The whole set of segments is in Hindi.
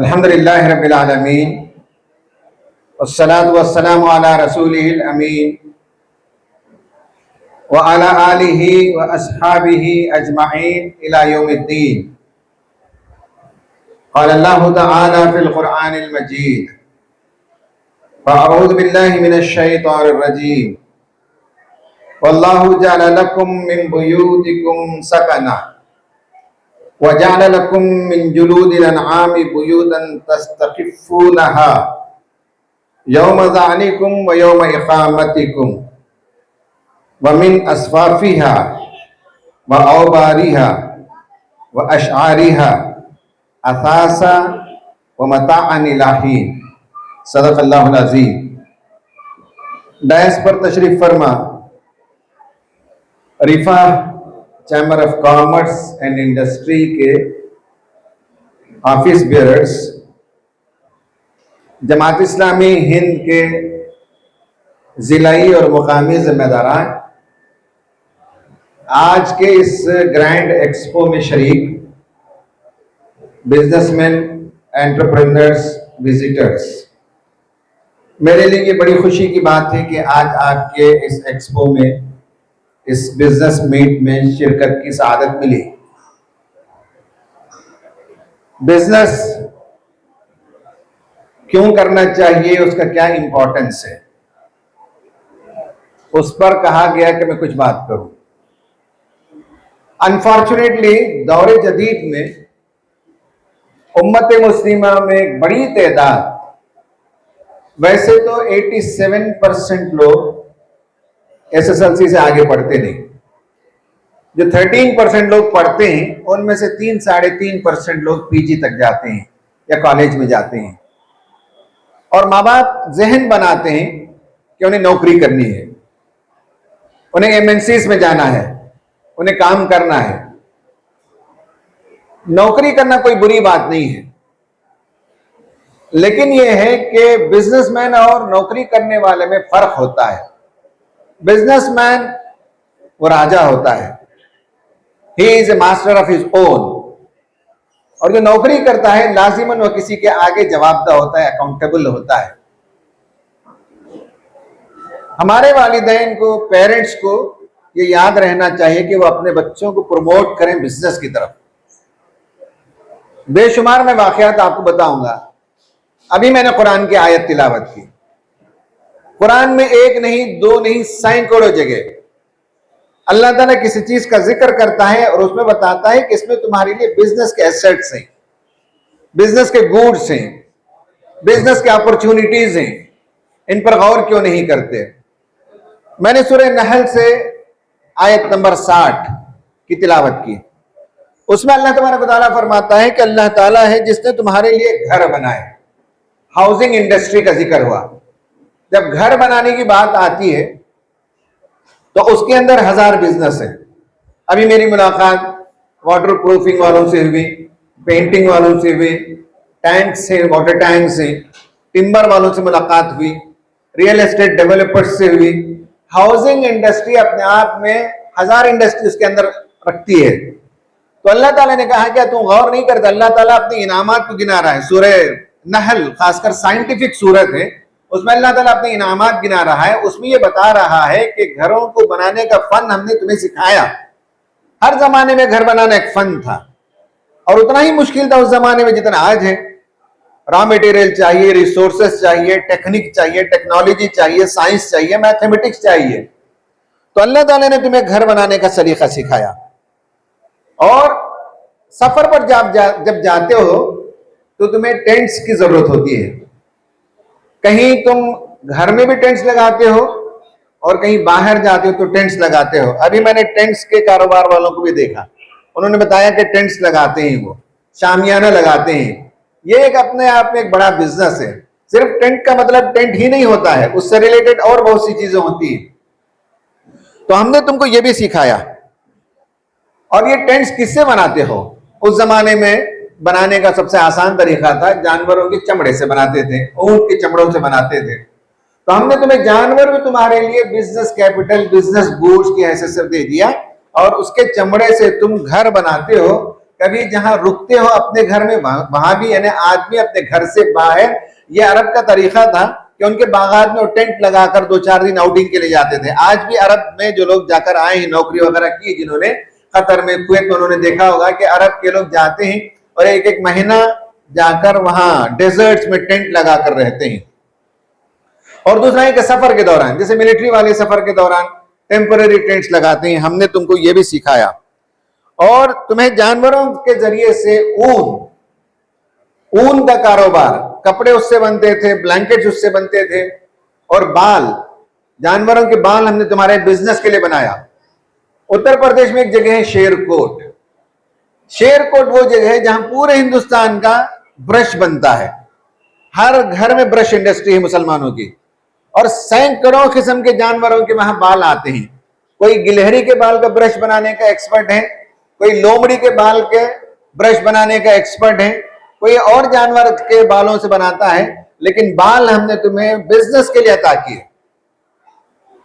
अल्हम्दुलिल्लाहि रब्बिल आलमीन वस्सलातु वस्सलामु अला रसूलिहिल अमीन व अला आलिहि व अस्हाबिहि अजमाइन इला यौमिद्दीन। क़ाल अल्लाहु तआला फ़िल क़ुरआनिल मजीद फ़अऊज़ु बिल्लाहि मिनश शैतानिर रजीम वल्लाहु जअल लकुम मिन बुयूतिकुम सकना वजअल लकुम मिन जुलूदिल अनआमि बुयूतन तस्तख़िफ़ूनहा यौम ज़अनिकुम व यौम इक़ामतिकुम व मिन अस्वाफ़िहा व औबारिहा व अशआरिहा असासा व मताअन इला हीन। सदक़ल्लाहुल अज़ीम। डायस पर तशरीफ़ फरमा रिफा chamber of commerce and industry के ऑफिस बेयरर्स, जमात इस्लामी हिंद के ज़िलाई और मुकामी ज़िम्मेदारान, आज के इस ग्रैंड एक्सपो में शरीक बिजनेसमैन, एंटरप्रेन्योर्स, विजिटर्स, मेरे लिए ये बड़ी खुशी की बात है कि आज आपके इस एक्सपो में, इस बिजनेस मीट में शिरकत की सआदत मिली। बिजनेस क्यों करना चाहिए, उसका क्या इंपॉर्टेंस है, उस पर कहा गया कि मैं कुछ बात करूं। अनफॉर्चुनेटली दौरे जदीद में उम्मत मुस्लिमा में एक बड़ी तादाद, वैसे तो 87% लोग SSLC से आगे पढ़ते नहीं, जो 13% लोग पढ़ते हैं उनमें से 3-3.5% लोग PG तक जाते हैं या कॉलेज में जाते हैं, और माँ बाप जहन बनाते हैं कि उन्हें नौकरी करनी है, उन्हें MNCs में जाना है, उन्हें काम करना है। नौकरी करना कोई बुरी बात नहीं है, लेकिन यह है कि बिजनेसमैन और नौकरी करने वाले में फर्क होता है। बिजनेसमैन वो राजा होता है, he is a master of his own, और जो नौकरी करता है लाजिमन वह किसी के आगे जवाबदेह होता है, अकाउंटेबल होता है। हमारे वालिदैन को, पेरेंट्स को ये याद रहना चाहिए कि वो अपने बच्चों को प्रमोट करें बिजनेस की तरफ। बेशुमार मैं वाकयात आपको बताऊंगा। अभी मैंने कुरान की आयत तिलावत की। कुरान में एक नहीं, दो नहीं, सैकड़ों जगह अल्लाह ताला किसी चीज का जिक्र करता है और उसमें बताता है कि इसमें तुम्हारे लिए बिजनेस के एसेट्स हैं, बिजनेस के गुड्स हैं, बिजनेस के अपॉर्चुनिटीज हैं। इन पर गौर क्यों नहीं करते? मैंने सूरह नहल से आयत नंबर 60 की तिलावत की। उसमें अल्लाह तबारक व तआला फरमाता है कि अल्लाह ताला है जिसने तुम्हारे लिए घर बनाए। हाउसिंग इंडस्ट्री का जिक्र हुआ। जब घर बनाने की बात आती है तो उसके अंदर 1000 बिजनेस है। अभी मेरी मुलाकात वाटर प्रूफिंग वालों से हुई, पेंटिंग वालों से हुई, टैंक से, वाटर टैंक से, टिम्बर वालों से मुलाकात हुई, रियल एस्टेट डेवलपर्स से हुई। हाउसिंग इंडस्ट्री अपने आप में 1000 इंडस्ट्री उसके अंदर रखती है। तो अल्लाह ताला ने कहा क्या तुम गौर नहीं करते? अल्लाह ताला अपने इनामात को गिना रहा है। सूरह नहल खासकर साइंटिफिक सूरत है, उसमें अल्लाह ताला अपने इनामात गिना रहा है। उसमें ये बता रहा है कि घरों को बनाने का फन हमने तुम्हें सिखाया। हर जमाने में घर बनाना एक फन था, और उतना ही मुश्किल था उस जमाने में जितना आज है। रॉ मटेरियल चाहिए, रिसोर्सेस चाहिए, टेक्निक चाहिए, टेक्नोलॉजी चाहिए, साइंस चाहिए, मैथमेटिक्स चाहिए। तो अल्लाह ताला ने तुम्हें घर बनाने का सलीका सिखाया। और सफर पर जब जाते हो तो तुम्हें टेंट्स की जरूरत होती है। कहीं तुम घर में भी टेंट्स लगाते हो और कहीं बाहर जाते हो तो टेंट्स लगाते हो। अभी मैंने टेंट्स के कारोबार वालों को भी देखा, उन्होंने बताया कि टेंट्स लगाते हैं, वो शामियाना लगाते हैं। ये एक अपने आप में एक बड़ा बिजनेस है। सिर्फ टेंट का मतलब टेंट ही नहीं होता है, उससे रिलेटेड और बहुत सी चीजें होती हैं। तो हमने तुमको ये भी सिखाया। और ये टेंट्स किससे बनाते हो? उस जमाने में बनाने का सबसे आसान तरीका था, जानवरों के चमड़े से बनाते थे, ऊंट के चमड़ों से बनाते थे। तो हमने तुम्हें जानवर भी तुम्हारे लिए बिजनेस कैपिटल, बिजनेस गुड्स की हैसियत से दे दिया, और उसके चमड़े से तुम घर बनाते हो। कभी जहां रुकते हो अपने घर में वहां भी, यानी आदमी अपने घर से बाहर, ये अरब का तरीका था कि उनके बागात में वो टेंट लगाकर 2-4 दिन आउटिंग के लिए जाते थे। आज भी अरब में जो लोग जाकर आए हैं, नौकरी वगैरह की, जिन्होंने कतर में, कुवैत में, उन्होंने देखा होगा कि अरब के लोग जाते हैं और एक एक महीना जाकर वहां डेजर्ट्स में टेंट लगाकर रहते हैं। और दूसरा है कि सफर के दौरान, जैसे मिलिट्री वाले सफर के दौरान टेम्पररी टेंट्स लगाते हैं, हमने तुमको ये भी सिखाया। और तुम्हें जानवरों के जरिए से ऊन का कारोबार, कपड़े उससे बनते थे, ब्लैंकेट्स उससे बनते थे, और बाल, जानवरों के बाल हमने तुम्हारे बिजनेस के लिए बनाया। उत्तर प्रदेश में एक जगह है शेरकोट। शेरकोट वो जगह है जहां पूरे हिंदुस्तान का ब्रश बनता है। हर घर में ब्रश इंडस्ट्री है मुसलमानों की, और सैकड़ों किस्म के जानवरों के वहां बाल आते हैं। कोई गिलहरी के बाल का ब्रश बनाने का एक्सपर्ट है, कोई लोमड़ी के बाल के ब्रश बनाने का एक्सपर्ट है, कोई और जानवर के बालों से बनाता है, लेकिन बाल हमने तुम्हें बिजनेस के लिए अता किए।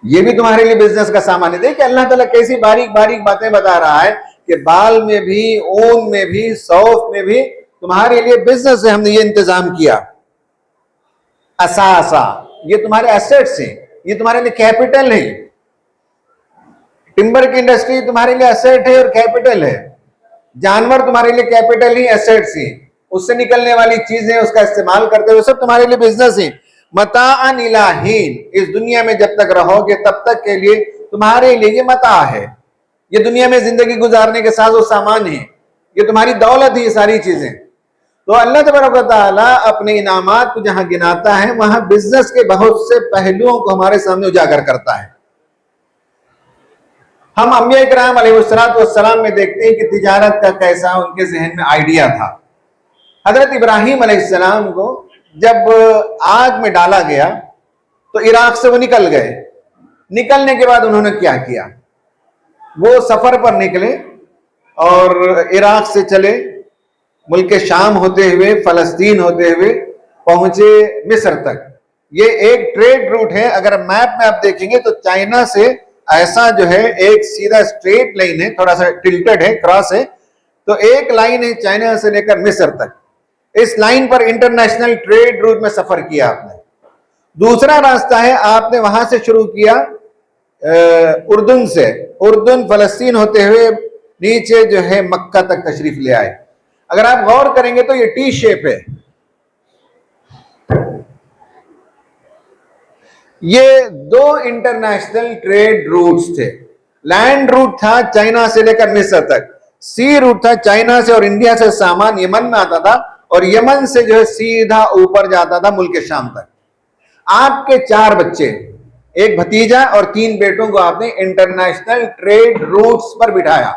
ये भी तुम्हारे लिए बिजनेस का सामान है। देखिए अल्लाह ताला कैसी बारीक बारीक बातें बता रहा है कि बाल में भी, ऊन में भी, सौफ में भी तुम्हारे लिए बिजनेस है, हमने ये इंतजाम किया। असासा, ये तुम्हारे एसेट्स हैं, ये तुम्हारे लिए कैपिटल है। टिम्बर की इंडस्ट्री तुम्हारे लिए एसेट है और कैपिटल है। जानवर तुम्हारे लिए कैपिटल ही, एसेट्स ही, उससे निकलने वाली चीजें, उसका इस्तेमाल करते हुए सब तुम्हारे लिए बिजनेस है। मताअन इलाहीन, इस दुनिया में जब तक रहोगे तब तक के लिए तुम्हारे लिए ये मता है। ये दुनिया में जिंदगी गुजारने के साथ वो सामान है, ये तुम्हारी दौलत है, ये सारी चीजें। तो अल्लाह तबारक व तआला अपने इनामात को जहां गिनाता है, वहां बिजनेस के बहुत से पहलुओं को हमारे सामने उजागर करता है। हम अंबिया इकराम अलैहिस्सलाम में देखते हैं कि तिजारत का कैसा उनके जहन में आइडिया था। हजरत इब्राहीम अलैहिस्सलाम को जब आग में डाला गया तो इराक से वो निकल गए। निकलने के बाद उन्होंने क्या किया, वो सफर पर निकले और इराक से चले, मुल्क शाम होते हुए, फलस्तीन होते हुए पहुंचे मिस्र तक। ये एक ट्रेड रूट है। अगर मैप में आप देखेंगे तो चाइना से ऐसा जो है एक सीधा स्ट्रेट लाइन है, थोड़ा सा टिल्टेड है, क्रॉस है, तो एक लाइन है चाइना से लेकर मिस्र तक। इस लाइन पर इंटरनेशनल ट्रेड रूट में सफर किया आपने। दूसरा रास्ता है, आपने वहां से शुरू किया उर्दून से, उर्दून फलस्तीन होते हुए नीचे जो है मक्का तक तशरीफ ले आए। अगर आप गौर करेंगे तो ये टी शेप है। ये दो इंटरनेशनल ट्रेड रूट्स थे। लैंड रूट था चाइना से लेकर मिस्र तक, सी रूट था चाइना से और इंडिया से सामान यमन में आता था, और यमन से जो है सीधा ऊपर जाता था मुल्क शाम तक। आपके 4 बच्चे, एक भतीजा और 3 बेटों को आपने इंटरनेशनल ट्रेड रूट्स पर बिठाया।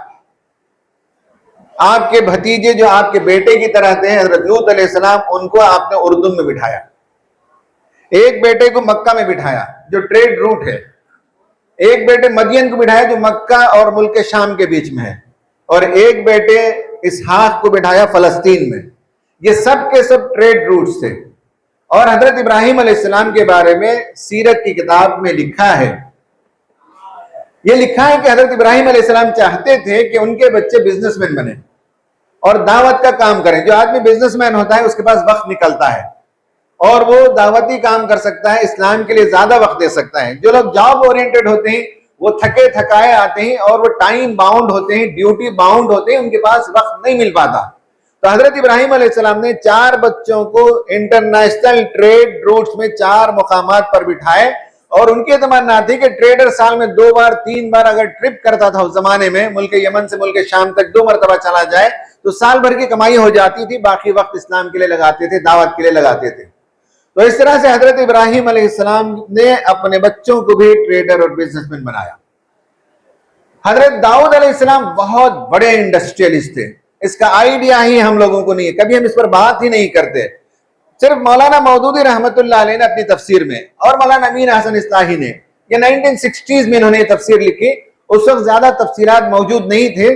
आपके भतीजे जो आपके बेटे की तरह थे, हजरत लूत अलैहिस्सलाम, उनको आपने उर्दू में बिठाया। एक बेटे को मक्का में बिठाया जो ट्रेड रूट है, एक बेटे मदियन को बिठाया जो मक्का और मुल्क शाम के बीच में है, और एक बेटे इसहाक को बिठाया फलस्तीन में। ये सब के सब ट्रेड रूट्स थे। और हजरत इब्राहीम अलैहिस्सलाम के बारे में सीरत की किताब में लिखा है, ये लिखा है कि हजरत इब्राहीम अलैहिस्सलाम चाहते थे कि उनके बच्चे बिजनेसमैन बने और दावत का काम करें। जो आदमी बिजनेसमैन होता है उसके पास वक्त निकलता है और वो दावती काम कर सकता है, इस्लाम के लिए ज्यादा वक्त दे सकता है। जो लोग जॉब ओरिएंटेड होते हैं वो थके थकाए आते हैं और वो टाइम बाउंड होते हैं, ड्यूटी बाउंड होते हैं, उनके पास वक्त नहीं मिल पाता। तो हजरत इब्राहीम अलैहिस्सलाम ने 4 बच्चों को इंटरनेशनल ट्रेड रूट्स में 4 मुकामात पर बिठाए, और उनकी तमन्ना थी कि ट्रेडर साल में 2 बार 3 बार अगर ट्रिप करता था उस जमाने में, मुल्क यमन से मुल्क शाम तक 2 मरतबा चला जाए तो साल भर की कमाई हो जाती थी। बाकी वक्त इस्लाम के लिए लगाते थे, दावत के लिए लगाते थे। तो इस तरह से हजरत इब्राहीम अलैहिस्सलाम ने अपने बच्चों को भी ट्रेडर और बिजनेसमैन बनाया। हजरत दाऊद अलैहिस्सलाम बहुत बड़े इंडस्ट्रियलिस्ट थे। इसका आइडिया ही हम लोगों को नहीं है, कभी हम इस पर बात ही नहीं करते। सिर्फ मौलाना मौदूदी रहमतुल्लाह अलैह ने अपनी तफसीर में और मौलाना अमीन हसन इस्लाही ने, ये 1960s में इन्होंने तफसीर लिखी। उस वक्त ज्यादा तफसीरात मौजूद नहीं थे।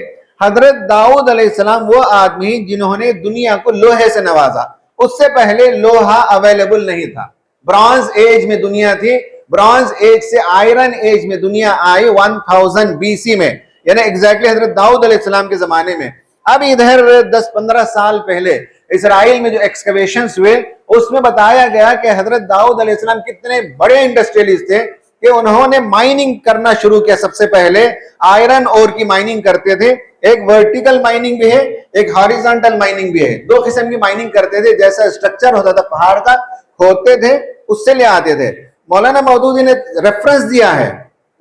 हजरत दाऊद अलैहिस्सलाम वो आदमी जिन्होंने दुनिया को लोहे से नवाजा। उससे पहले लोहा अवेलेबल नहीं था। ब्रॉन्ज एज में दुनिया थी, ब्रॉन्ज एज से आयरन एज में दुनिया आई 1000 BC में, यानी एग्जैक्टली हजरत दाऊद अलैहिस्सलाम के जमाने में। अब इधर 10-15 साल पहले इसराइल में जो एक्सकवेशंस हुए उसमें बताया गया कि हजरत दाऊद अलैहिस्सलाम कितने बड़े इंडस्ट्रियलिस्ट थे कि उन्होंने माइनिंग करना शुरू किया। सबसे पहले आयरन ओर की माइनिंग करते थे। एक वर्टिकल माइनिंग भी है, एक हॉरिजॉन्टल माइनिंग भी है। दो किस्म की माइनिंग करते थे। जैसा स्ट्रक्चर होता था पहाड़ का, खोदते थे, उससे ले आते थे। मौलाना मौदूदी ने रेफरेंस दिया है,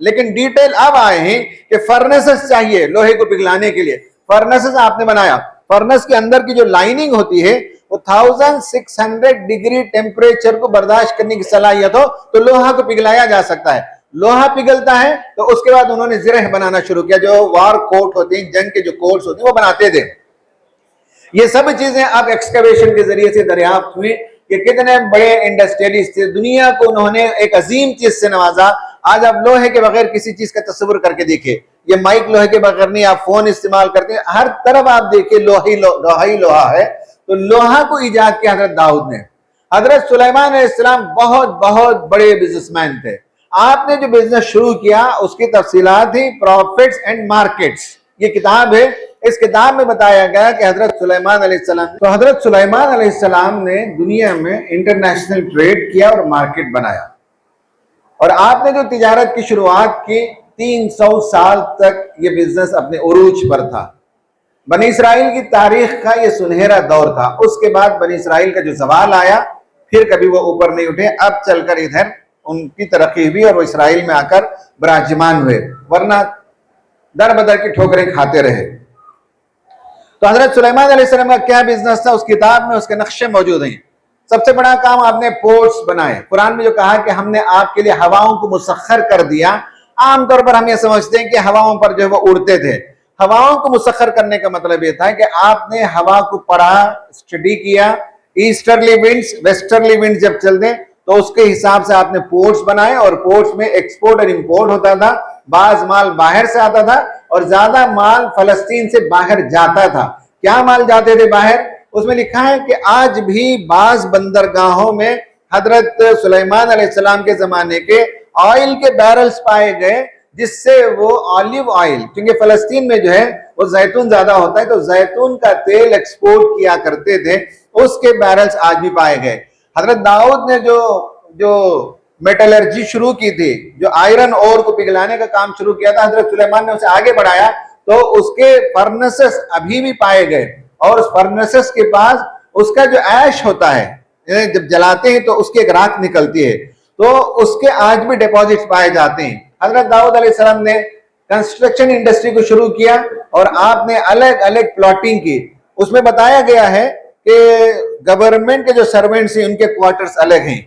लेकिन डिटेल अब आए हैं कि फर्नेसेस चाहिए लोहे को पिघलाने के लिए। फर्नेसेस आपने बनाया, फर्नेस के अंदर की जो लाइनिंग होती है वो 1600 डिग्री टेम्परेचर को बर्दाश्त करने की सलाहियत हो तो लोहा को पिघलाया जा सकता है। लोहा पिघलता है तो उसके बाद उन्होंने जिरह बनाना शुरू किया, जो वार कोट होते हैं, जंग के जो कोट्स होते हैं वो बनाते थे। ये सब चीजें अब एक्सकवेशन के जरिए से दरियाफ्त हुई कि कितने बड़े इंडस्ट्रियलिस्ट थे। दुनिया को उन्होंने एक अजीम चीज से नवाजा। आज आप लोहे के बगैर किसी चीज का तस्वुर करके देखिए, ये माइक लोहे के बगैर नहीं, आप फोन इस्तेमाल करते हैं, हर तरफ आप देखिए लोहा है। तो लोहा को इजाद किया हजरत दाऊद ने। हजरत सुलेमान अलैहिस्सलाम बहुत बहुत बड़े बिजनेसमैन थे। आपने जो बिजनेस शुरू किया उसकी तफसीलात थी प्रॉफिट्स एंड मार्केट्स, ये किताब है। इस किताब में बताया गया कि हजरत सुलेमान अलैहिस्सलाम ने दुनिया में इंटरनेशनल ट्रेड किया और मार्केट बनाया। और आपने जो तिजारत की शुरुआत की 300 साल तक ये बिजनेस अपने उरूज पर था। बनी इसराइल की तारीख का ये सुनहरा दौर था। उसके बाद बनी इसराइल का जो सवाल आया फिर कभी वो ऊपर नहीं उठे। अब चलकर इधर उनकी तरक्की हुई और वो इसराइल में आकर विराजमान हुए, वरना दर बदर की ठोकरें खाते रहे। तो हजरत सुलेमान अलैहिस्सलाम का क्या बिजनेस था, उस किताब में उसके नक्शे मौजूद हैं। सबसे बड़ा काम आपने पोर्ट्स बनाए। कुरान में जो कहा कि हमने आपके लिए हवाओं को मुसख्खर कर दिया, आमतौर पर हम ये समझते हैं कि हवाओं पर जो है वो उड़ते थे। हवाओं को मुसख्खर करने का मतलब ये था कि आपने हवा को पढ़ा, स्टडी किया। ईस्टर्ली विंड्स, वेस्टर्ली विंड्स जब चलते तो उसके हिसाब से आपने पोर्ट्स बनाए, और पोर्ट्स में एक्सपोर्ट और इंपोर्ट होता था। बाज माल बाहर से आता था और ज्यादा माल फलस्तीन से बाहर जाता था। क्या माल जाते थे बाहर? उसमें लिखा है कि आज भी बाज बंदरगाहों में हजरत सुलेमान अलैहिस्सलाम के जमाने के ऑयल के बैरल्स पाए गए, जिससे वो ऑलिव ऑयल, क्योंकि फलस्तीन में जो है वो जैतून ज्यादा होता है, तो जैतून का तेल एक्सपोर्ट किया करते थे, उसके बैरल्स आज भी पाए गए। हजरत दाऊद ने जो मेटलर्जी शुरू की थी, जो आयरन ओर को पिघलाने का काम शुरू किया था, हजरत सुलेमान ने उसे आगे बढ़ाया तो उसके फर्नेसेस अभी भी पाए गए। और उस फर्नेसेस के पास उसका जो ऐश होता है, जब जलाते हैं तो उसकी एक राख निकलती है, तो उसके आज भी डिपॉजिट्स पाए जाते हैं। हजरत दाऊद अलैहिस्सलाम ने कंस्ट्रक्शन इंडस्ट्री को शुरू किया और आपने अलग अलग प्लॉटिंग की। उसमें बताया गया है कि गवर्नमेंट के जो सर्वेंट्स हैं उनके क्वार्टर्स अलग हैं,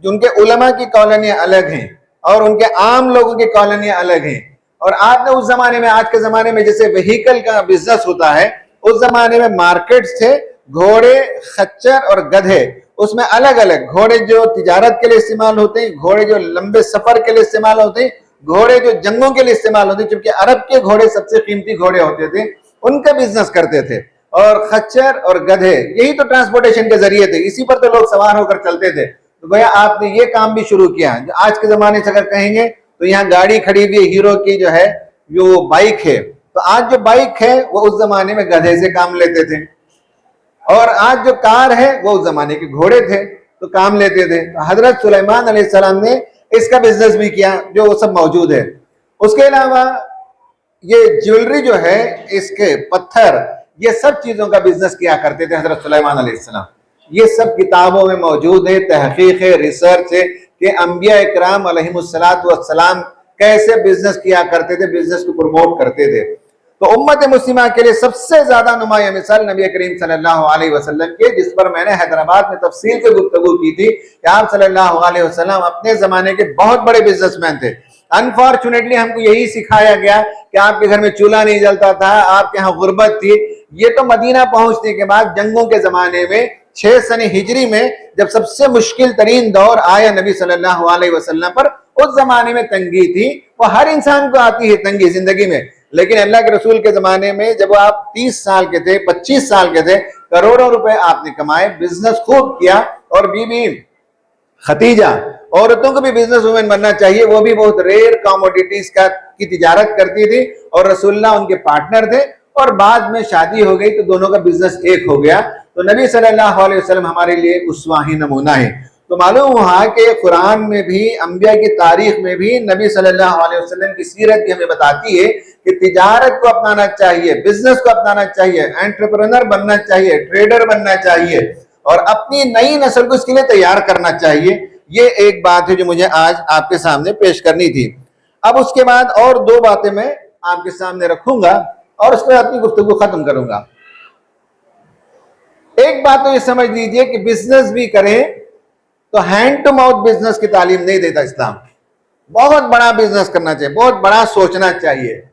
जो उनके उलमा की कॉलोनियां अलग हैं, और उनके आम लोगों की कॉलोनियां अलग हैं। और आपने उस जमाने में, आज के जमाने में जैसे व्हीकल का बिजनेस होता है, उस जमाने में मार्केट्स थे, घोड़े, खच्चर और गधे। उसमें अलग अलग घोड़े जो तिजारत के लिए इस्तेमाल होते हैं, घोड़े जो लंबे सफर के लिए इस्तेमाल होते हैं, घोड़े जो जंगों के लिए इस्तेमाल होते हैं, क्योंकि अरब के घोड़े सबसे कीमती घोड़े होते थे, उनका बिजनेस करते थे। और खच्चर और गधे यही तो ट्रांसपोर्टेशन के जरिए थे, इसी पर तो लोग सवार होकर चलते थे। तो भैया आपने ये काम भी शुरू किया। जो आज के जमाने से अगर कहेंगे तो यहाँ गाड़ी खड़ी हुई हीरो की जो है जो बाइक है, तो आज जो बाइक है वो उस जमाने में गधे से काम लेते थे, और आज जो कार है वो उस जमाने के घोड़े थे तो काम लेते थे। तो हजरत सुलेमान अलैहिस्सलाम ने इसका बिजनेस भी किया, जो वो सब मौजूद है। उसके अलावा ये ज्वेलरी जो है, इसके पत्थर, ये सब चीजों का बिजनेस किया करते थे हजरत सुलेमान अलैहिस्सलाम। ये सब किताबों में मौजूद है, तहकीक है, रिसर्च है कि अंबिया इकराम अलैहिमुस्सलातु वस्सलाम कैसे बिजनेस किया करते थे, बिजनेस को प्रमोट करते थे। तो उम्मत मुस्लिमा के लिए सबसे ज्यादा नुमाया मिसाल नबी करीम सल्लल्लाहु अलैहि वसल्लम के, जिस पर मैंने हैदराबाद में तफसील से गुफ्तगू की थी कि आप सल्लल्लाहु अलैहि वसल्लम अपने जमाने के बहुत बड़े बिजनेसमैन थे। अनफॉर्चुनेटली हमको यही सिखाया गया कि आपके घर में चूल्हा नहीं जलता था, आपके यहाँ गुर्बत थी। ये तो मदीना पहुंचने के बाद जंगों के जमाने में 6 सने हिजरी में जब सबसे मुश्किल तरीन दौर आया नबी सल्लल्लाहु अलैहि वसल्लम पर, उस जमाने में तंगी थी। वो हर इंसान को आती है तंगी जिंदगी में, लेकिन अल्लाह के रसूल के जमाने में जब आप 30 साल के थे, 25 साल के थे, करोड़ों रुपए आपने कमाए, बिजनेस खूब किया। और बीबी खतीजा, औरतों को भी बिजनेस वुमेन बनना चाहिए, वो भी बहुत रेयर कमोडिटीज की तिजारत करती थी और रसूलुल्लाह उनके पार्टनर थे। और बाद में शादी हो गई तो दोनों का बिजनेस एक हो गया। तो नबी सल्लल्लाहु अलैहि वसल्लम हमारे लिए उस्वा ही नमूना है। तो मालूम हुआ कि कुरान में भी, अंबिया की तारीख में भी नबी सल्लल्लाहु अलैहि वसल्लम की सीरत भी हमें बताती है कि तिजारत को अपनाना चाहिए, बिजनेस को अपनाना चाहिए, एंटरप्रेन्योर बनना चाहिए, ट्रेडर बनना चाहिए और अपनी नई नस्ल को इसके लिए तैयार करना चाहिए। ये एक बात है जो मुझे आज आपके सामने पेश करनी थी। अब उसके बाद और दो बातें मैं आपके सामने रखूंगा और उसके बाद अपनी गुफ्तगू खत्म करूंगा। एक बात तो ये समझ लीजिए कि बिजनेस भी करें तो हैंड टू माउथ बिजनेस की तालीम नहीं देता इस्लाम। बहुत बड़ा बिजनेस करना चाहिए, बहुत बड़ा सोचना चाहिए।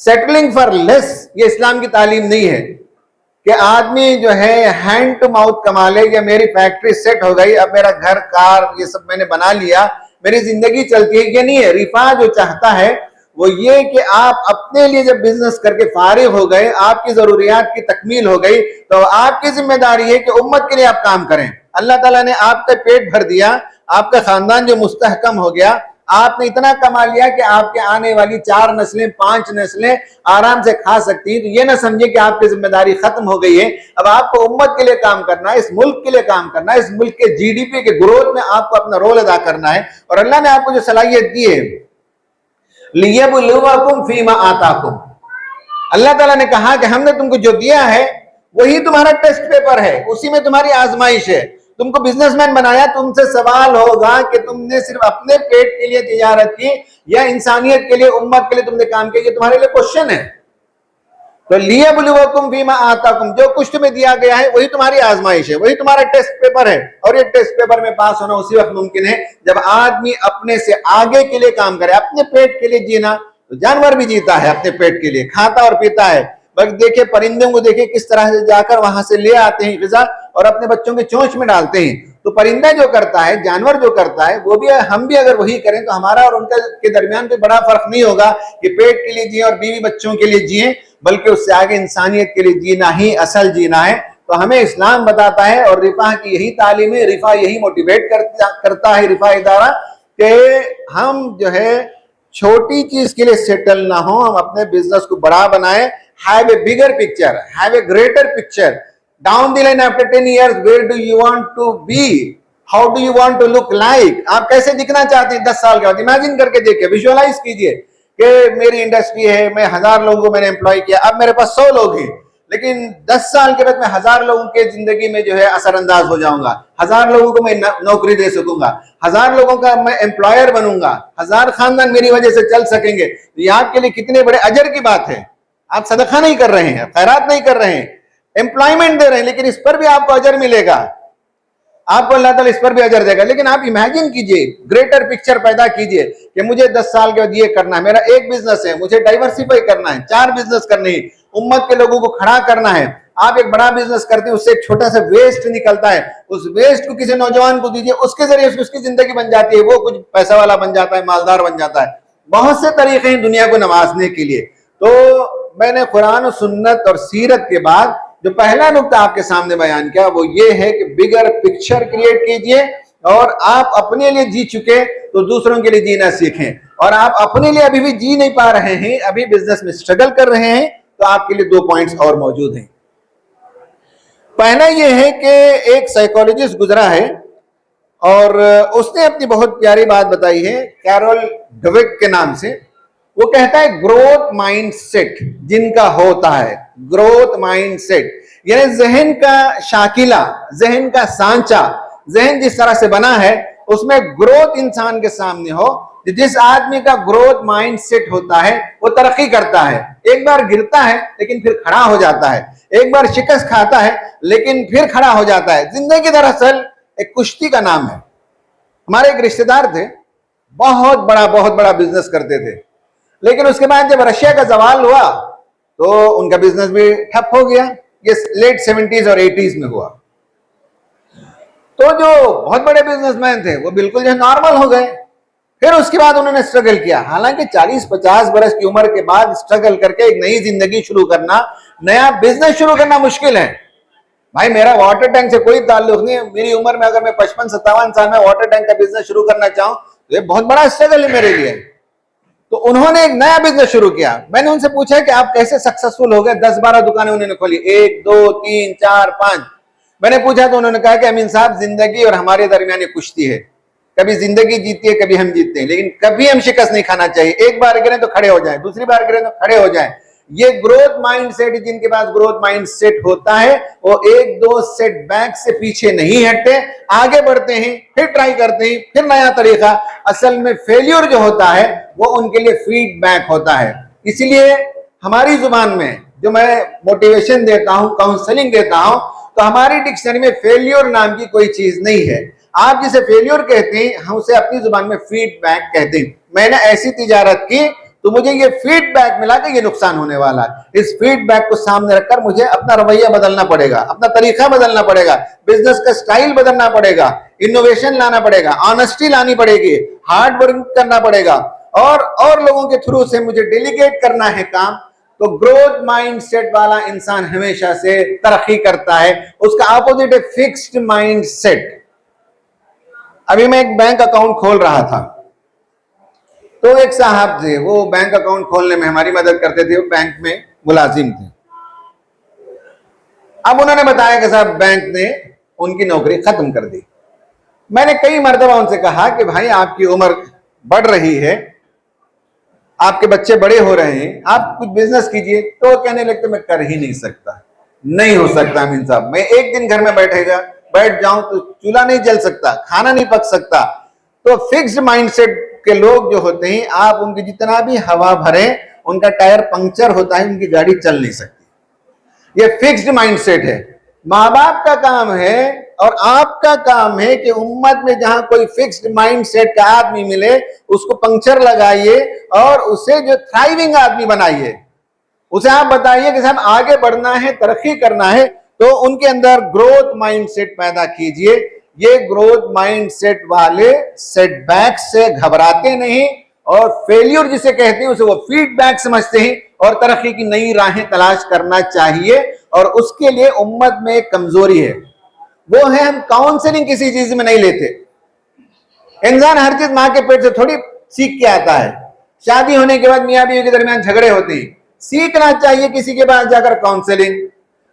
सेटलिंग फॉर लेस ये इस्लाम की तालीम नहीं है कि आदमी जो है हैंड टू माउथ कमा ले, या मेरी फैक्ट्री सेट हो गई, अब मेरा घर कार ये सब मैंने बना लिया, मेरी जिंदगी चलती है। ये नहीं है। रिफा जो चाहता है वो ये कि आप अपने लिए जब बिजनेस करके फारिग हो गए, आपकी जरूरियात की तकमील हो गई, तो आपकी जिम्मेदारी है कि उम्मत के लिए आप काम करें। अल्लाह ताला ने आपका पेट भर दिया, आपका खानदान जो मुस्तहकम हो गया, आपने इतना कमा लिया कि आपके आने वाली 4 नस्लें 5 नस्लें आराम से खा सकती हैं। तो ये ना समझे कि आपकी जिम्मेदारी खत्म हो गई है। अब आपको उम्मत के लिए काम करना है, इस मुल्क के लिए काम करना है, इस मुल्क के जीडीपी के ग्रोथ में आपको अपना रोल अदा करना है। और अल्लाह ने आपको जो सलाहियत दी है, लियबलुवकुम फीमा आताकुम, अल्लाह ताला ने कहा कि हमने तुमको जो दिया है वही तुम्हारा टेस्ट पेपर है, उसी में तुम्हारी आजमाइश है। तुमको बिजनेसमैन बनाया, तुमसे सवाल होगा कि तुमने सिर्फ अपने पेट के लिए तिजारत की या इंसानियत के लिए, उम्मत के लिए तुमने काम किया। ये तुम्हारे लिए क्वेश्चन है। तो लियबलुवकुम फीमा आताकुम, जो कुछ तुम्हें दिया गया है वही तुम्हारी आजमाइश है, वही तुम्हारा टेस्ट पेपर है। और ये टेस्ट पेपर में पास होना उसी वक्त मुमकिन है जब आदमी अपने से आगे के लिए काम करे। अपने पेट के लिए जीना, तो जानवर भी जीता है अपने पेट के लिए, खाता और पीता है। बस देखिए परिंदों को, देखिए किस तरह से जाकर वहां से ले आते हैं ग़िज़ा और अपने बच्चों के चोंच में डालते हैं। तो परिंदा जो करता है, जानवर जो करता है, वो भी, हम भी अगर वही करें तो हमारा और उनका के दरमियान कोई बड़ा फर्क नहीं होगा कि पेट के लिए जिए और बीवी बच्चों के लिए जिए, बल्कि उससे आगे इंसानियत के लिए जीना ही असल जीना है। तो हमें इस्लाम बताता है और रिफा की यही तालीम है, रिफा यही मोटिवेट करता है, रिफा इदारा, कि हम जो है छोटी चीज के लिए सेटल ना हो, हम अपने बिजनेस को बड़ा बनाए। Have a bigger picture, have a greater picture. Down the line after 10 years, where do you want to be, how do you want to look like, आप कैसे दिखना चाहते हैं 10 साल के बाद। इमेजिन करके देखिए, विजुअलाइज कीजिए कि मेरी इंडस्ट्री है, मैं 1000 लोगों को मैंने एम्प्लॉय किया, अब मेरे पास 100 लोग हैं, लेकिन 10 साल के बाद मैं 1000 लोगों के जिंदगी में जो है असरअंदाज हो जाऊंगा। 1000 लोगों को मैं नौकरी दे सकूंगा, 1000 लोगों का मैं एम्प्लॉयर बनूंगा, 1000 खानदान मेरी वजह से चल सकेंगे। ये आपके लिए कितने बड़े अजर की बात है। आप सदका नहीं कर रहे हैं, खैरात नहीं कर रहे हैं, एम्प्लॉयमेंट दे रहे हैं, लेकिन इस पर भी आपको अजर मिलेगा, आपको अल्लाह ताला इस पर भी अजर देगा। लेकिन आप इमेजिन कीजिए, ग्रेटर पिक्चर पैदा कीजिए कि मुझे 10 साल के बाद ये करना है, मेरा एक बिजनेस है, मुझे डाइवर्सिफाई करना है, 4 बिजनेस करने हैं, उम्मत के लोगों को खड़ा करना है। आप एक बड़ा बिजनेस करते हैं, उससे एक छोटा सा वेस्ट निकलता है, उस वेस्ट को किसी नौजवान को दीजिए, उसके जरिए उसकी जिंदगी बन जाती है, वो कुछ पैसा वाला बन जाता है, मालदार बन जाता है। बहुत से तरीके हैं दुनिया को नवाजने के लिए। तो मैंने कुरान और सुन्नत और सीरत के बाद जो पहला नुक्ता आपके सामने बयान किया वो ये है कि बिगर पिक्चर क्रिएट कीजिए, और आप अपने लिए जी चुके तो दूसरों के लिए जीना सीखें। और आप अपने लिए अभी भी जी नहीं पा रहे हैं, अभी बिजनेस में स्ट्रगल कर रहे हैं, तो आपके लिए 2 पॉइंट्स और मौजूद हैं। पहला यह है कि एक साइकोलॉजिस्ट गुजरा है और उसने अपनी बहुत प्यारी बात बताई है, कैरोल डवेक के नाम से। वो कहता है ग्रोथ माइंडसेट जिनका होता है, ग्रोथ माइंडसेट यानी जहन का शाकिला, जहन का सांचा, जहन जिस तरह से बना है उसमें ग्रोथ इंसान के सामने हो। जिस आदमी का ग्रोथ माइंडसेट होता है वो तरक्की करता है। एक बार गिरता है लेकिन फिर खड़ा हो जाता है, एक बार शिकस्त खाता है लेकिन फिर खड़ा हो जाता है। जिंदगी दरअसल एक कुश्ती का नाम है। हमारे एक रिश्तेदार थे, बहुत बड़ा बिजनेस करते थे, लेकिन उसके बाद जब रशिया का जवाल हुआ तो उनका बिजनेस भी ठप हो गया। ये लेट 70s और 80s में हुआ। तो जो बहुत बड़े बिजनेसमैन थे वो बिल्कुल जो नॉर्मल हो गए। फिर उसके बाद उन्होंने स्ट्रगल किया। हालांकि 40-50 बरस की उम्र के बाद स्ट्रगल करके एक नई जिंदगी शुरू करना, नया बिजनेस शुरू करना मुश्किल है। भाई मेरा वाटर टैंक से कोई ताल्लुक नहीं है, मेरी उम्र में अगर मैं 55-57 साल में वाटर टैंक का बिजनेस शुरू करना चाहूं तो ये बहुत बड़ा स्ट्रगल है मेरे लिए। तो उन्होंने एक नया बिजनेस शुरू किया। मैंने उनसे पूछा कि आप कैसे सक्सेसफुल हो गए? 10-12 दुकानें उन्होंने खोली, 1 2 3 4 5। मैंने पूछा तो उन्होंने कहा कि अमीन साहब, जिंदगी और हमारे दरमियान ये कुश्ती है, कभी जिंदगी जीती है, कभी हम जीतते हैं, लेकिन कभी हम शिकस्त नहीं खाना चाहिए। एक बार गिरे तो खड़े हो जाए, दूसरी बार गिरे तो खड़े हो जाए। ये ग्रोथ माइंडसेट, जिनके पास ग्रोथ माइंडसेट होता है वो 1-2 सेटबैक से पीछे नहीं हटते, आगे बढ़ते हैं, फिर ट्राई करते हैं, फिर नया तरीका। असल में फेल्यूर जो होता है वो उनके लिए फीडबैक होता है। इसलिए हमारी जुबान में जो मैं मोटिवेशन देता हूं, काउंसलिंग देता हूं, तो हमारी डिक्शनरी में फेल्यूर नाम की कोई चीज नहीं है। आप जिसे फेल्यूर कहते हैं, हम उसे अपनी जुबान में फीडबैक कहते हैं। मैंने ऐसी तिजारत की तो मुझे ये फीडबैक मिला कि ये नुकसान होने वाला है। इस फीडबैक को सामने रखकर मुझे अपना रवैया बदलना पड़ेगा, अपना तरीका बदलना पड़ेगा, बिजनेस का स्टाइल बदलना पड़ेगा, इनोवेशन लाना पड़ेगा, ऑनेस्टी लानी पड़ेगी, हार्ड वर्क करना पड़ेगा, और लोगों के थ्रू से मुझे डेलीगेट करना है काम। तो ग्रोथ माइंडसेट वाला इंसान हमेशा से तरक्की करता है। उसका अपोजिट है फिक्स्ड माइंडसेट। अभी मैं एक बैंक अकाउंट खोल रहा था, तो एक साहब थे, वो बैंक अकाउंट खोलने में हमारी मदद करते थे, वो बैंक में मुलाजिम थे। अब उन्होंने बताया कि साहब बैंक ने उनकी नौकरी खत्म कर दी। मैंने कई मर्तबा उनसे कहा कि भाई आपकी उम्र बढ़ रही है, आपके बच्चे बड़े हो रहे हैं, आप कुछ बिजनेस कीजिए। तो वो कहने लगते मैं कर ही नहीं सकता। नहीं हो सकता अमीन साहब, मैं एक दिन घर में बैठ जाऊं तो चूल्हा नहीं जल सकता, खाना नहीं पक सकता। तो फिक्स्ड माइंडसेट के लोग जो होते हैं, आप उनकी जितना भी हवा भरे, उनका टायर पंक्चर होता है, उनकी गाड़ी चल नहीं सकती। ये फिक्स्ड माइंडसेट है। माँ बाप का काम है और आपका काम है कि उम्मत में जहां कोई फिक्स्ड माइंडसेट का आदमी मिले, उसको पंक्चर लगाइए और उसे जो थ्राइविंग आदमी बनाइए। उसे आप बताइए कि साहब आगे बढ़ना है, तरक्की करना है, तो उनके अंदर ग्रोथ माइंडसेट पैदा कीजिए। ये ग्रोथ माइंडसेट वाले सेटबैक से घबराते नहीं, और फेल्यूर जिसे कहते हैं उसे वो फीडबैक समझते हैं, और तरक्की की नई राहें तलाश करना चाहिए। और उसके लिए उम्मत में एक कमजोरी है, वो है हम काउंसलिंग किसी चीज में नहीं लेते। इंसान हर चीज मां के पेट से थोड़ी सीख के आता है। शादी होने के बाद मियां बीवी के दरमियान झगड़े होते हैं, सीखना चाहिए किसी के पास जाकर काउंसलिंग।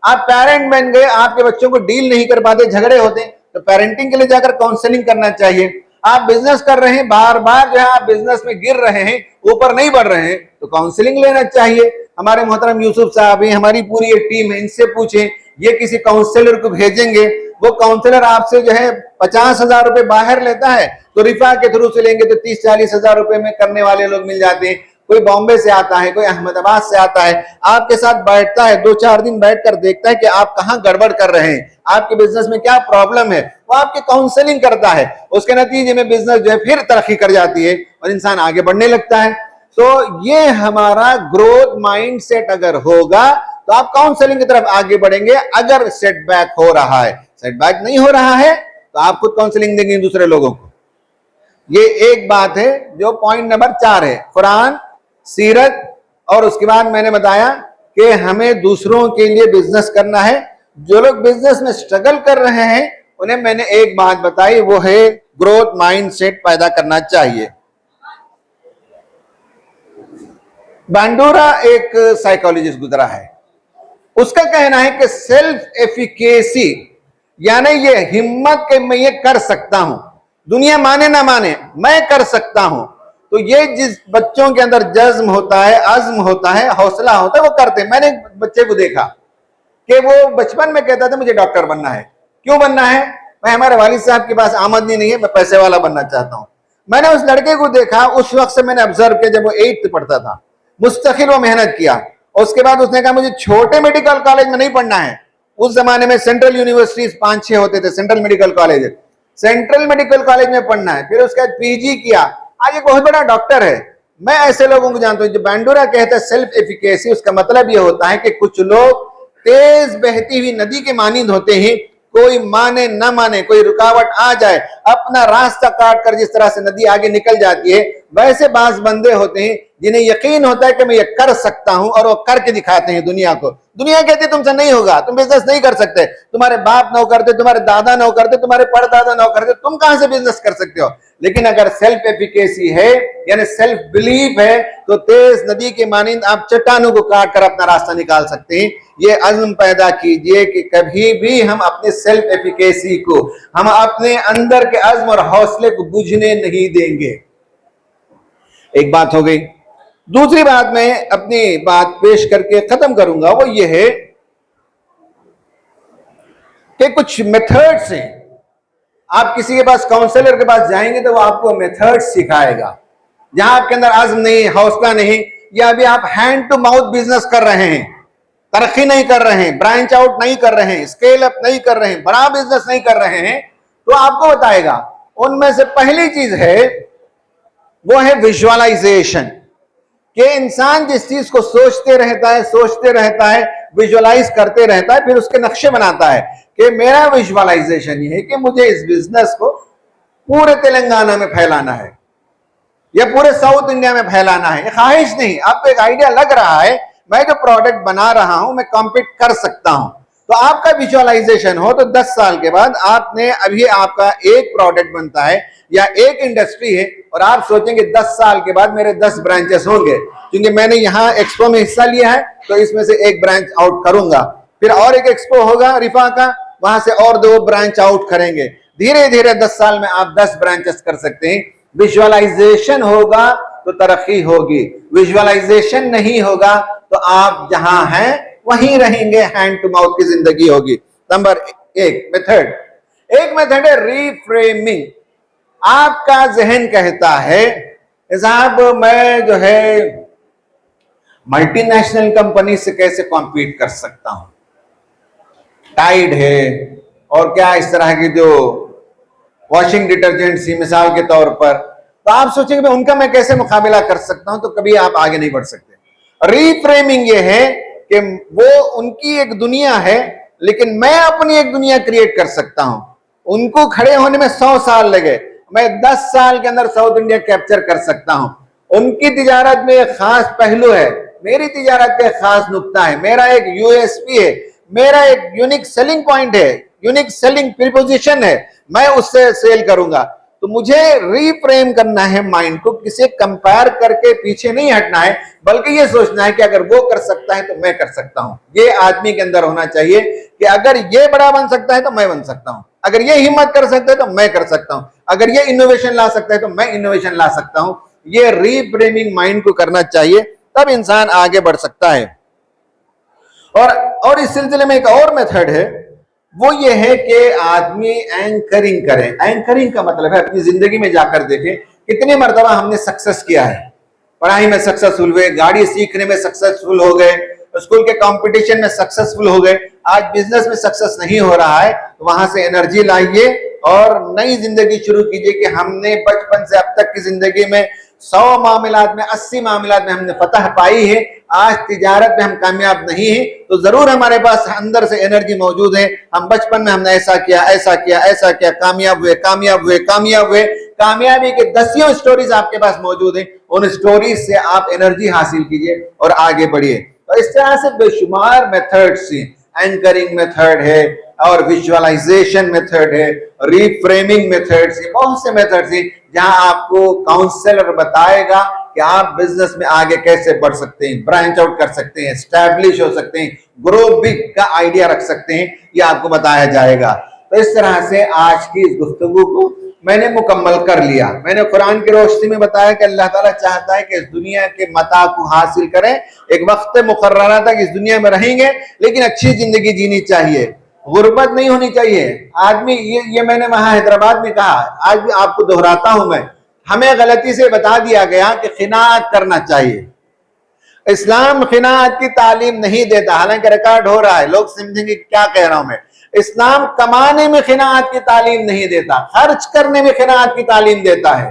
आप पेरेंट बन गए, आपके बच्चों को डील नहीं कर पाते, झगड़े होते, तो पेरेंटिंग के लिए जाकर काउंसलिंग करना चाहिए। आप बिजनेस कर रहे हैं, बार बार जो है आप बिजनेस में गिर रहे हैं, ऊपर नहीं बढ़ रहे हैं, तो काउंसलिंग लेना चाहिए। हमारे मोहतरम यूसुफ साहब हैं, हमारी पूरी एक टीम है, इनसे पूछें, ये किसी काउंसलर को भेजेंगे, वो काउंसलर आपसे जो है 50,000 रुपए बाहर लेता है, तो रिफा के थ्रू से लेंगे तो 30-40 हजार रुपए में करने वाले लोग मिल जाते हैं। कोई बॉम्बे से आता है, कोई अहमदाबाद से आता है, आपके साथ बैठता है, 2-4 दिन बैठकर देखता है कि आप कहां गड़बड़ कर रहे हैं, आपके बिजनेस में क्या प्रॉब्लम है, वो आपकी काउंसलिंग करता है। उसके नतीजे में बिजनेस जो है फिर तरक्की कर जाती है और इंसान आगे बढ़ने लगता है। तो ये हमारा ग्रोथ माइंडसेट अगर होगा तो आप काउंसलिंग की तरफ आगे बढ़ेंगे। अगर सेटबैक हो रहा है, सेटबैक नहीं हो रहा है, तो आप खुद काउंसलिंग देंगे दूसरे लोगों को। ये एक बात है जो पॉइंट नंबर 4 है, कुरान, सीरत, और उसके बाद मैंने बताया कि हमें दूसरों के लिए बिजनेस करना है। जो लोग बिजनेस में स्ट्रगल कर रहे हैं उन्हें मैंने एक बात बताई, वो है ग्रोथ माइंडसेट पैदा करना चाहिए। बांडूरा एक साइकोलॉजिस्ट गुजरा है, उसका कहना है कि सेल्फ एफिकेसी, यानी ये हिम्मत के मैं ये कर सकता हूं, दुनिया माने ना माने मैं कर सकता हूं। तो ये जिस बच्चों के अंदर जज्म होता है, अज़्म होता है, हौसला होता है, वो करते हैं। मैंने एक बच्चे को देखा कि वो बचपन में कहता था मुझे डॉक्टर बनना है। क्यों बनना है? मैं हमारे वालिद साहब के पास आमदनी नहीं है, मैं पैसे वाला बनना चाहता हूं। मैंने उस लड़के को देखा, उस वक्त से मैंने ऑब्जर्व किया, जब वो 8th पढ़ता था, मुस्तकिल वो मेहनत किया। उसके बाद उसने कहा मुझे छोटे मेडिकल कॉलेज में नहीं पढ़ना है। उस जमाने में सेंट्रल यूनिवर्सिटीज 5-6 होते थे, central medical college, central medical college में पढ़ना है। फिर उसके बाद पीजी किया, आज एक बहुत बड़ा डॉक्टर है। मैं ऐसे लोगों को जानता हूं जो बांडूरा कहता है सेल्फ एफिकेसी, उसका मतलब यह होता है कि कुछ लोग तेज बहती हुई नदी के मानिंद होते हैं, कोई माने न माने, कोई रुकावट आ जाए, अपना रास्ता काट कर जिस तरह से नदी आगे निकल जाती है, वैसे बाज बंदे होते हैं जिन्हें यकीन होता है कि मैं ये कर सकता हूं और वो करके दिखाते हैं दुनिया को। दुनिया कहती है तुमसे नहीं होगा, तुम बिजनेस नहीं कर सकते, तुम्हारे बाप नौ करते, तुम्हारे दादा नौ करते, तुम्हारे परदादा नौ करते, तुम कहां से बिजनेस कर सकते हो। लेकिन अगर सेल्फ एफिकेसी है यानी सेल्फ बिलीफ है तो तेज नदी के मानिंद आप चट्टानों को काट कर अपना रास्ता निकाल सकते हैं। ये अज़्म पैदा कीजिए कि कभी भी हम अपने सेल्फ एफिकेसी को, हम अपने अंदर के अज़्म और हौसले को बुझने नहीं देंगे। एक बात हो गई। दूसरी बात मैं अपनी बात पेश करके खत्म करूंगा, वो ये है कि कुछ मेथड्स हैं। आप किसी के पास, काउंसलर के पास जाएंगे तो वो आपको मेथड्स सिखाएगा। जहां आपके अंदर अज़्म नहीं, हौसला नहीं, या अभी आप हैंड टू माउथ बिजनेस कर रहे हैं, तरक्की नहीं कर रहे हैं, ब्रांच आउट नहीं कर रहे हैं, स्केल अप नहीं कर रहे हैं, बड़ा बिजनेस नहीं कर रहे हैं, तो आपको बताएगा। उनमें से पहली चीज है वो है विजुअलाइजेशन, कि इंसान जिस चीज को सोचते रहता है, विजुअलाइज करते रहता है, फिर उसके नक्शे बनाता है कि मेरा विजुअलाइजेशन ये है कि मुझे इस बिजनेस को पूरे तेलंगाना में फैलाना है या पूरे साउथ इंडिया में फैलाना है। ख्वाहिश नहीं, आपको एक आइडिया लग रहा है मैं जो प्रोडक्ट बना रहा हूं मैं कॉम्पीट कर सकता हूं। तो आपका विजुअलाइजेशन हो तो 10 साल के बाद आपने, अभी आपका एक प्रोडक्ट बनता है या एक इंडस्ट्री है और आप सोचेंगे 10 साल के बाद मेरे 10 ब्रांचेस होंगे, क्योंकि मैंने यहाँ एक्सपो में हिस्सा लिया है तो इसमें से एक ब्रांच आउट करूंगा, फिर और एक एक्सपो होगा रिफा का, वहां से और 2 ब्रांच आउट करेंगे। धीरे धीरे 10 साल में आप 10 ब्रांचेस कर सकते हैं। विजुअलाइजेशन होगा तो तरक्की होगी, विजुअलाइजेशन नहीं होगा तो आप जहां हैं वहीं रहेंगे, हैंड टू माउथ की जिंदगी होगी। नंबर एक मेथड है रीफ्रेमिंग। आपका जहन कहता है साहब मैं जो है मल्टीनेशनल कंपनी से कैसे कॉम्पीट कर सकता हूं, टाइड है और क्या इस तरह की जो वॉशिंग डिटर्जेंट्स ही मिसाल के तौर पर, तो आप सोचेंगे उनका मैं कैसे मुकाबला कर सकता हूं, तो कभी आप आगे नहीं बढ़ सकते। रीफ्रेमिंग ये है कि वो उनकी एक दुनिया है लेकिन मैं अपनी एक दुनिया क्रिएट कर सकता हूं। उनको खड़े होने में 100 साल लगे, मैं 10 साल के अंदर साउथ इंडिया कैप्चर कर सकता हूं। उनकी तिजारत में एक खास पहलू है, मेरी तिजारत का एक खास नुक्ता है, मेरा एक यूएसपी है, मेरा एक यूनिक सेलिंग पॉइंट है, यूनिक सेलिंग प्रीपोजिशन है, मैं उससे सेल करूंगा। तो मुझे रीफ्रेम करना है माइंड को, किसे कंपेयर करके पीछे नहीं हटना है, बल्कि ये सोचना है कि अगर वो कर सकता है तो मैं कर सकता हूं। ये आदमी के अंदर होना चाहिए कि अगर ये बड़ा बन सकता है तो मैं बन सकता हूं, अगर ये हिम्मत कर सकता है तो मैं कर सकता हूं, अगर ये इनोवेशन ला सकता है तो मैं इनोवेशन ला सकता हूं। ये रीफ्रेमिंग माइंड को करना चाहिए, तब इंसान आगे बढ़ सकता है। और इस सिलसिले में एक और मेथड है, वो ये है कि आदमी एंकरिंग करे। एंकरिंग का मतलब है अपनी जिंदगी में जाकर देखें कितनी मर्तबा हमने सक्सेस किया है। पढ़ाई में सक्सेसफुल हुए, गाड़ी सीखने में सक्सेसफुल हो गए, स्कूल के कंपटीशन में सक्सेसफुल हो गए, आज बिजनेस में सक्सेस नहीं हो रहा है तो वहां से एनर्जी लाइए और नई जिंदगी शुरू कीजिए कि हमने बचपन से अब तक की जिंदगी में 100 मामलात में 80 मामलात में हमने फतह पाई है। आज तिजारत में हम कामयाब नहीं है तो जरूर हमारे पास अंदर से एनर्जी मौजूद है। हम बचपन में हमने ऐसा किया, ऐसा किया, ऐसा किया, कामयाब हुए, कामयाब हुए, कामयाब हुए। कामयाबी के 10 स्टोरीज आपके पास मौजूद है, उन स्टोरीज से आप एनर्जी हासिल कीजिए और आगे बढ़िए। तो इस तरह से बेशुमार मेथड्स हैं, एंकरिंग मेथड है और विजुअलाइजेशन मेथड है, रीफ्रेमिंग मेथड्स है, बहुत से मेथड्स हैं जहां आपको काउंसलर बताएगा कि आप बिजनेस में आगे कैसे बढ़ सकते हैं, ब्रांच आउट कर सकते हैं, स्टैब्लिश हो सकते हैं, ग्रो बिग का आइडिया रख सकते हैं, ये आपको बताया जाएगा। तो इस तरह से आज की इस गुफ्तगू को मैंने मुकम्मल कर लिया। मैंने कुरान की रोशनी में बताया कि अल्लाह ताला चाहता है कि इस दुनिया के मता को हासिल करें, एक वक्त मुकर्ररा तक इस दुनिया में रहेंगे लेकिन अच्छी जिंदगी जीनी चाहिए, गुर्बत नहीं होनी चाहिए। आदमी ये मैंने वहां हैदराबाद में कहा, आज भी आपको दोहराता हूं मैं, हमें गलती से बता दिया गया कि खिनात करना चाहिए। इस्लाम खिनात की तालीम नहीं देता, हालांकि रिकॉर्ड हो रहा है, लोग समझेंगे क्या कह रहा हूं मैं। इस्लाम कमाने में खिनात की तालीम नहीं देता, खर्च करने में खिनात की तालीम देता है।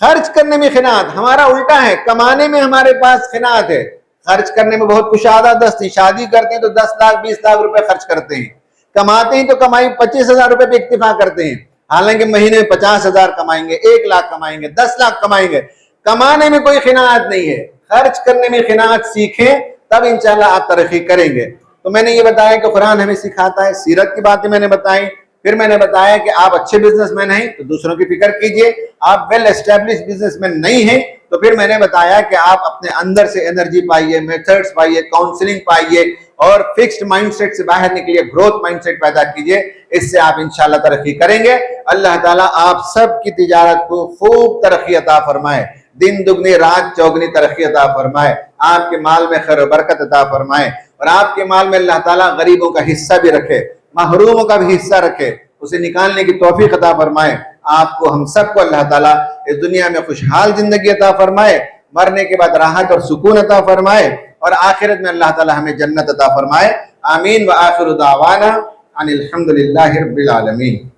खर्च करने में खिनात, हमारा उल्टा है, कमाने में हमारे पास खिनात है, खर्च करने में बहुत कुशादा दस्ती। शादी करते हैं तो 10 लाख 20 लाख रुपए खर्च करते हैं, कमाते हैं तो कमाई 25,000 रुपए पे इक्तिफा करते हैं। हालांकि महीने में 50,000 कमाएंगे, 1 लाख कमाएंगे, 10 लाख कमाएंगे, कमाने में कोई खिनात नहीं है, खर्च करने में खिनात सीखें, तब इंशाल्लाह आप तरक्की करेंगे। तो मैंने ये बताया कि कुरान हमें सिखाता है, सीरत की बातें मैंने बताई। फिर मैंने बताया कि आप अच्छे बिजनेसमैन हैं तो दूसरों की फिक्र कीजिए, आप वेल एस्टेब्लिश बिजनेसमैन नहीं हैं तो फिर मैंने बताया कि आप अपने अंदर से एनर्जी पाइए, मेथड्स पाइए, काउंसलिंग पाइए और फिक्स्ड माइंडसेट से बाहर निकलिए, ग्रोथ माइंडसेट पैदा कीजिए, इससे आप इंशाल्लाह तरक्की करेंगे। अल्लाह ताला आप सब की तिजारत को खूब तरक्की अता फरमाए, दिन दुगनी रात चौगनी तरक्की अता फरमाए, आपके माल में खैर बरकत अता फरमाए और आपके माल में अल्लाह ताला गरीबों का हिस्सा भी रखे, महरूमों का भी हिस्सा रखे, उसे निकालने की तौफीक अता फरमाए। आपको हम सबको अल्लाह ताला इस दुनिया में खुशहाल जिंदगी अता फरमाए, मरने के बाद राहत और सुकून अता फरमाए और आखिरत में अल्लाह ताला हमें जन्नत अता फरमाए। आमीन व आखिरु दावाना अनिल हम्दुलिल्लाहि रब्बिल आलमीन।